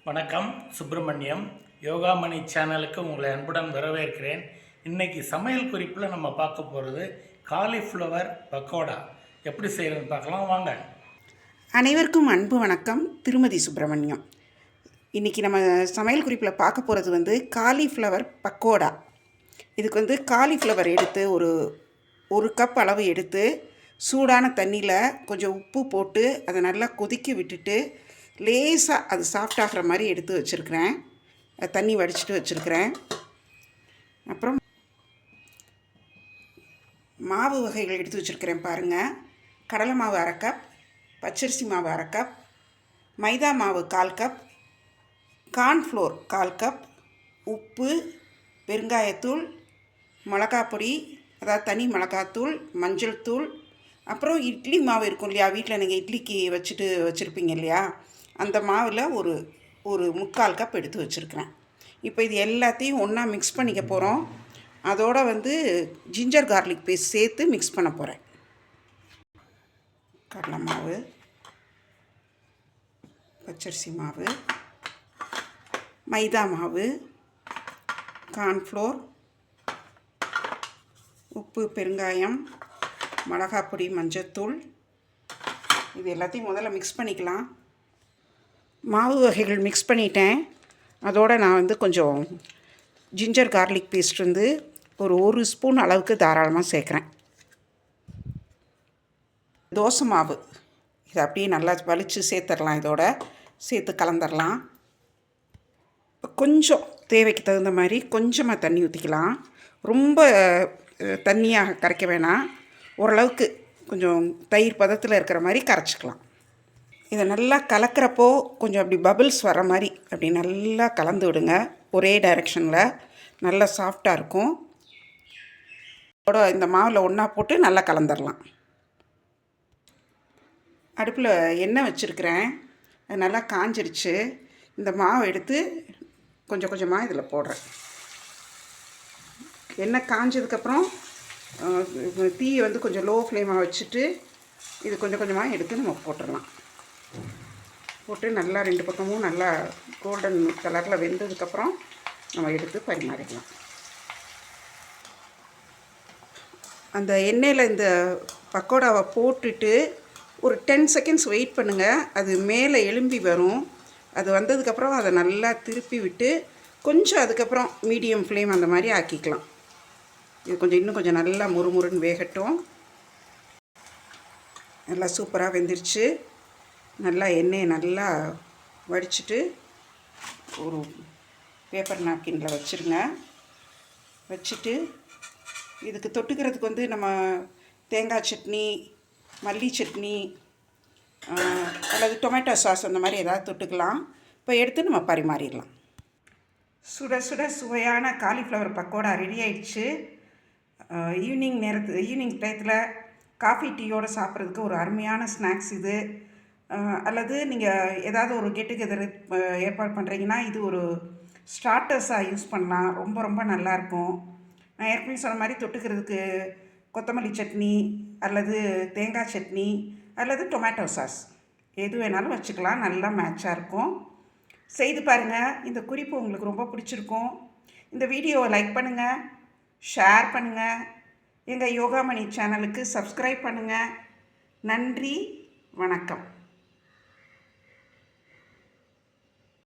வணக்கம். சுப்பிரமணியம் யோகாமணி சேனலுக்கு உங்களை அன்புடன் வரவேற்கிறேன். இன்றைக்கி சமையல் குறிப்பில் நம்ம பார்க்க போகிறது காலிஃப்ளவர் பக்கோடா எப்படி செய்கிறதுன்னு பார்க்கலாம் வாங்க. அனைவருக்கும் அன்பு வணக்கம். திருமதி சுப்பிரமணியம். இன்றைக்கி நம்ம சமையல் குறிப்பில் பார்க்க போகிறது காலிஃப்ளவர் பக்கோடா. இதுக்கு காலிஃப்ளவர் எடுத்து ஒரு கப் அளவு எடுத்து சூடான தண்ணியில் கொஞ்சம் உப்பு போட்டு அதை நல்லா கொதிக்க விட்டுட்டு லேசாக அது சாஃப்டாகிற மாதிரி எடுத்து வச்சுருக்கிறேன். தண்ணி வடிச்சிட்டு வச்சுருக்கிறேன். அப்புறம் மாவு வகைகள் எடுத்து வச்சுருக்கிறேன் பாருங்கள். கடலை மாவு 1/2 கப், பச்சரிசி மாவு 1/2 கப், மைதா மாவு 1/4 கப், கார்ன்ஃப்ளோர் 1/4 கப், உப்பு, பெருங்காயத்தூள், மிளகாப்பொடி அதாவது தனி மிளகாத்தூள், மஞ்சள் தூள், அப்புறம் இட்லி மாவு இருக்கும் இல்லையா, வீட்டில் நீங்கள் இட்லிக்கு வச்சுருப்பீங்க இல்லையா, அந்த மாவில் ஒரு 3/4 கப் எடுத்து வச்சுருக்கிறேன். இப்போ இது எல்லாத்தையும் ஒன்றா மிக்ஸ் பண்ணிக்க போகிறோம். அதோடு ஜிஞ்சர் கார்லிக் பேஸ்ட் சேர்த்து மிக்ஸ் பண்ண போகிறேன். கடலை மாவு, பச்சரிசி மாவு, மைதா மாவு, கார்ன்ஃப்ளோர், உப்பு, பெருங்காயம், மிளகாப்பொடி, மஞ்சத்தூள், இது எல்லாத்தையும் முதல்ல மிக்ஸ் பண்ணிக்கலாம். மாவு வகைகள் மிக்ஸ் பண்ணிட்டேன். அதோடு நான் கொஞ்சம் ஜிஞ்சர் கார்லிக் பேஸ்ட் ஒரு ஸ்பூன் அளவுக்கு தாராளமாக சேர்க்குறேன். தோசை மாவு இதை அப்படியே நல்லா வலித்து சேர்த்துடலாம். இதோட சேர்த்து கலந்துடலாம். கொஞ்சம் தேவைக்கு தகுந்த மாதிரி கொஞ்சமாக தண்ணி ஊற்றிக்கலாம். ரொம்ப தண்ணியாக கரைக்க வேணாம். ஓரளவுக்கு கொஞ்சம் தயிர் பதத்தில் இருக்கிற மாதிரி கரைச்சிக்கலாம். இதை நல்லா கலக்கிறப்போ கொஞ்சம் அப்படி பபிள்ஸ் வர மாதிரி அப்படி நல்லா கலந்து விடுங்க. ஒரே டைரெக்ஷனில் நல்லா சாஃப்டாக இருக்கும். அதோட இந்த மாவில் ஒன்றா போட்டு நல்லா கலந்துடலாம். அடுப்பில் எண்ணெய் வச்சுருக்கிறேன். அது நல்லா காஞ்சிருச்சு. இந்த மாவை எடுத்து கொஞ்சம் கொஞ்சமாக இதில் போடுறேன். எண்ணெய் காஞ்சதுக்கப்புறம் தீயை கொஞ்சம் லோ ஃப்ளேமாக வச்சுட்டு இது கொஞ்சம் கொஞ்சமாக எடுத்து நம்ம போட்டுடலாம். போட்டு நல்லா 2 பக்கமும் நல்லா கோல்டன் கலரில் வெந்ததுக்கப்புறம் நம்ம எடுத்து பரிமாறிக்கலாம். அந்த எண்ணெயில் இந்த பக்கோடாவை போட்டுட்டு ஒரு 10 செகண்ட்ஸ் வெயிட் பண்ணுங்கள். அது மேலே எலும்பி வரும். அது வந்ததுக்கப்புறம் அதை நல்லா திருப்பி விட்டு கொஞ்சம் அதுக்கப்புறம் மீடியம் ஃப்ளேம் அந்த மாதிரி ஆக்கிக்கலாம். இது இன்னும் கொஞ்சம் நல்லா முறுமுறுன்னு வேகட்டும். நல்லா சூப்பராக வெந்துருச்சு. நல்லா எண்ணெயை நல்லா வடிச்சிட்டு ஒரு பேப்பர் நாப்கினில் வச்சுருங்க. வச்சுட்டு இதுக்கு தொட்டுக்கிறதுக்கு நம்ம தேங்காய் சட்னி, மல்லி சட்னி அல்லது டொமேட்டோ சாஸ் அந்த மாதிரி ஏதாவது தொட்டுக்கலாம். இப்போ எடுத்து நம்ம பரிமாறிடலாம். சுட சுட சுவையான காலிஃப்ளவர் பக்கோடா ரெடி ஆயிடுச்சு. ஈவினிங் டயத்தில் காஃபி டீயோடு சாப்பிட்றதுக்கு ஒரு அருமையான ஸ்நாக்ஸ் இது. அல்லது நீங்கள் ஏதாவது ஒரு கெட் டுகெதர் ஏற்பாடு பண்ணுறீங்கன்னா இது ஒரு ஸ்டார்டர்ஸாக யூஸ் பண்ணலாம். ரொம்ப ரொம்ப நல்லாயிருக்கும். நான் ஏற்கனவே சொன்ன மாதிரி தொட்டுக்கிறதுக்கு கொத்தமல்லி சட்னி அல்லது தேங்காய் சட்னி அல்லது டொமேட்டோ சாஸ் எது வேணாலும் வச்சுக்கலாம். நல்லா மேட்சாக இருக்கும். செய்து பாருங்கள். இந்த குறிப்பு உங்களுக்கு ரொம்ப பிடிச்சிருக்கும். இந்த வீடியோவை லைக் பண்ணுங்கள், ஷேர் பண்ணுங்கள். எங்கள் யோகாமணி சேனலுக்கு சப்ஸ்கிரைப் பண்ணுங்கள். நன்றி, வணக்கம்.